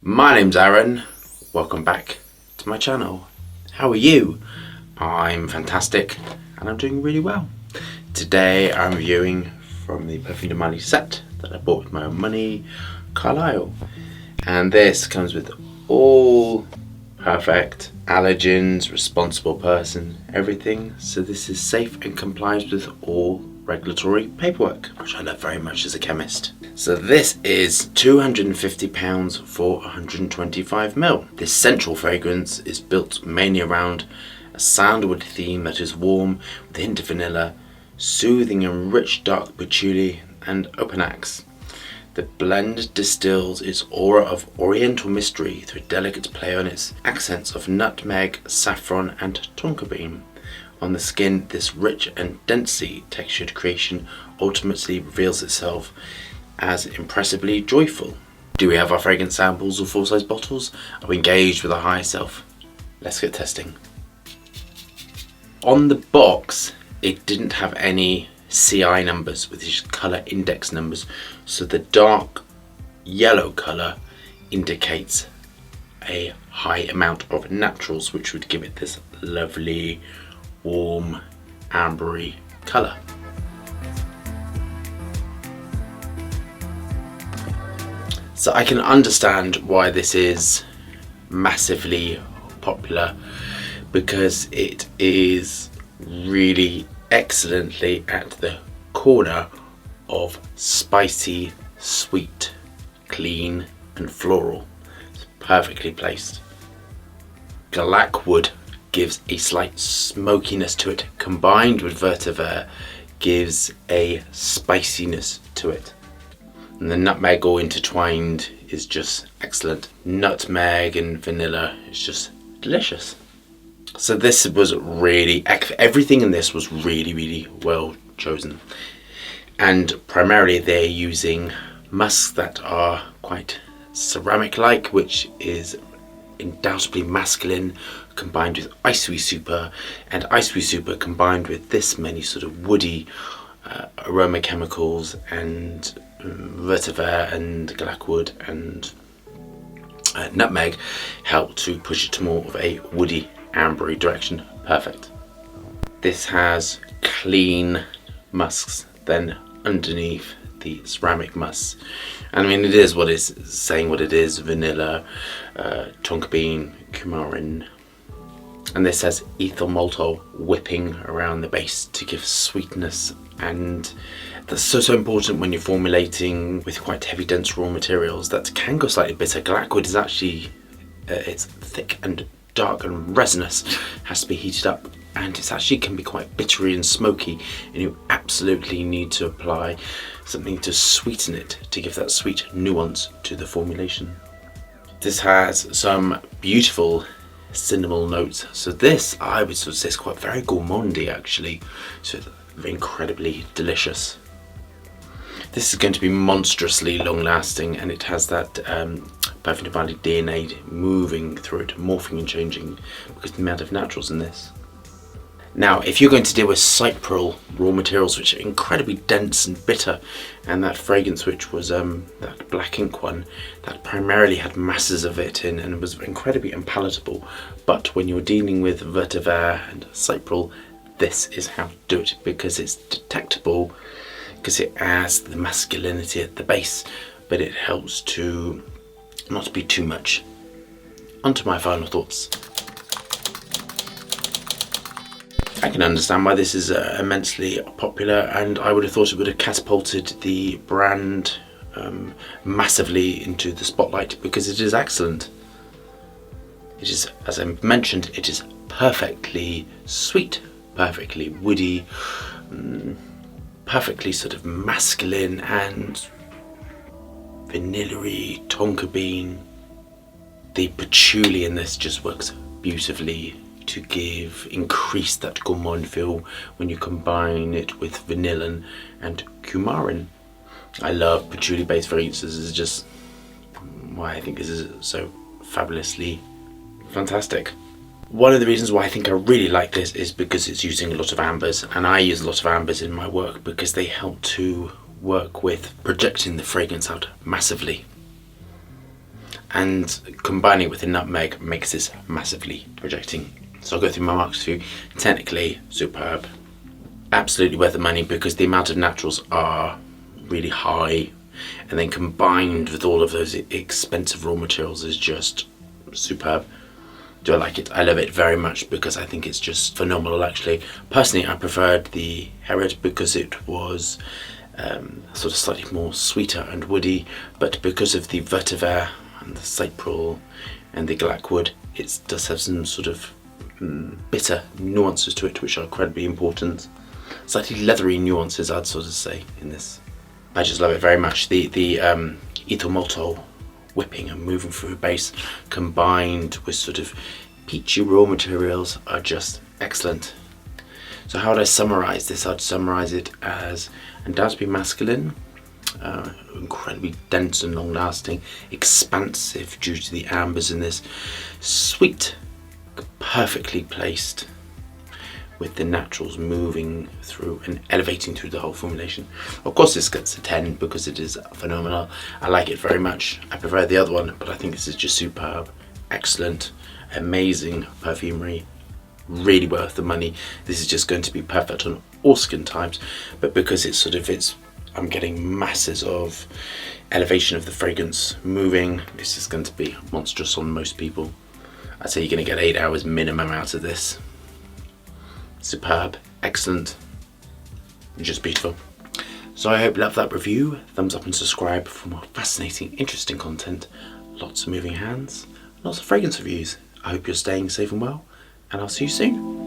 My name's Aaron, welcome back to my channel. How are you? I'm fantastic and I'm doing really well. Today I'm reviewing from the Perfumer set that I bought with my own money, Carlisle. And this comes with all perfect allergens, responsible person, everything. So this is safe and complies with all regulatory paperwork, which I love very much as a chemist. So this is £250 for 125ml. This central fragrance is built mainly around a sandalwood theme that is warm with a hint of vanilla, soothing and rich dark patchouli and open axe. The blend distills its aura of oriental mystery through a delicate play on its accents of nutmeg, saffron and tonka bean. On the skin, this rich and densely textured creation ultimately reveals itself as impressively joyful. Do we have our fragrance samples or full-size bottles? Are we engaged with our higher self? Let's get testing. On the box, it didn't have any CI numbers with these colour index numbers, so the dark yellow colour indicates a high amount of naturals, which would give it this lovely warm ambery colour. So I can understand why this is massively popular, because it is really excellently at the corner of spicy, sweet, clean and floral. It's perfectly placed. Blackwood gives a slight smokiness to it, combined with vetiver gives a spiciness to it. And the nutmeg all intertwined is just excellent. Nutmeg and vanilla is just delicious. So this was really, everything in this was really well chosen. And primarily they're using musks that are quite ceramic-like, which is undoubtedly masculine, combined with icy super, and icy super combined with this many sort of woody aroma chemicals and vetiver and blackwood and nutmeg help to push it to more of a woody ambery direction. Perfect. This has clean musks then underneath the ceramic musks, and I mean it is what it's saying what it is: vanilla, tonka bean, coumarin, and this has ethyl maltol whipping around the base to give sweetness, and that's so important when you're formulating with quite heavy dense raw materials that can go slightly bitter. Blackwood is actually it's thick and dark and resinous, has to be heated up, and it actually can be quite bittery and smoky, and you absolutely need to apply something to sweeten it to give that sweet nuance to the formulation. This has some beautiful cinnamon notes, so this I would sort of say is quite very gourmandy actually, so incredibly delicious. This is going to be monstrously long lasting, and it has that Perfumer DNA moving through it, morphing and changing because of the amount of naturals in this. Now, if you're going to deal with cypryl raw materials, which are incredibly dense and bitter, and that fragrance, which was that black ink one, that primarily had masses of it in and was incredibly unpalatable. But when you're dealing with vetiver and cypryl, this is how to do it, because it's detectable, because it adds the masculinity at the base, but it helps to not be too much. Onto my final thoughts. I can understand why this is immensely popular, and I would have thought it would have catapulted the brand massively into the spotlight, because it is excellent. It is, as I mentioned, it is perfectly sweet, perfectly woody, perfectly sort of masculine and vanilla-y, tonka bean. The patchouli in this just works beautifully to increase that gourmand feel when you combine it with vanilla and coumarin. I love patchouli based fragrances. This is just why I think this is so fabulously fantastic. One of the reasons why I think I really like this is because it's using a lot of ambers, and I use a lot of ambers in my work because they help to work with projecting the fragrance out massively. and combining with the nutmeg makes this massively projecting. So I'll go through my marks for you. Technically superb, absolutely worth the money because the amount of naturals are really high, and then combined with all of those expensive raw materials is just superb. Do I like it? I love it very much because I think it's just phenomenal actually. Personally, I preferred the Herod because it was sort of slightly more sweeter and woody, but because of the vetiver and the cyprul and the glackwood, it does have some sort of bitter nuances to it which are incredibly important. Slightly leathery nuances, I'd sort of say, in this. I just love it very much. The ethyl maltol whipping and moving through base combined with sort of peachy raw materials are just excellent. So how would I summarise this? I'd summarise it as undoubtedly masculine, incredibly dense and long lasting, expansive due to the ambers in this, sweet, perfectly placed, with the naturals moving through and elevating through the whole formulation. Of course this gets a 10 because it is phenomenal. I like it very much. I prefer the other one, but I think this is just superb, excellent, amazing perfumery, really worth the money. This is just going to be perfect on all skin types, but because I'm getting masses of elevation of the fragrance moving, this is going to be monstrous on most people. I'd say you're going to get 8 hours minimum out of this. Superb, excellent, just beautiful. So I hope you loved that review. Thumbs up and subscribe for more fascinating, interesting content. Lots of moving hands, lots of fragrance reviews. I hope you're staying safe and well, and I'll see you soon.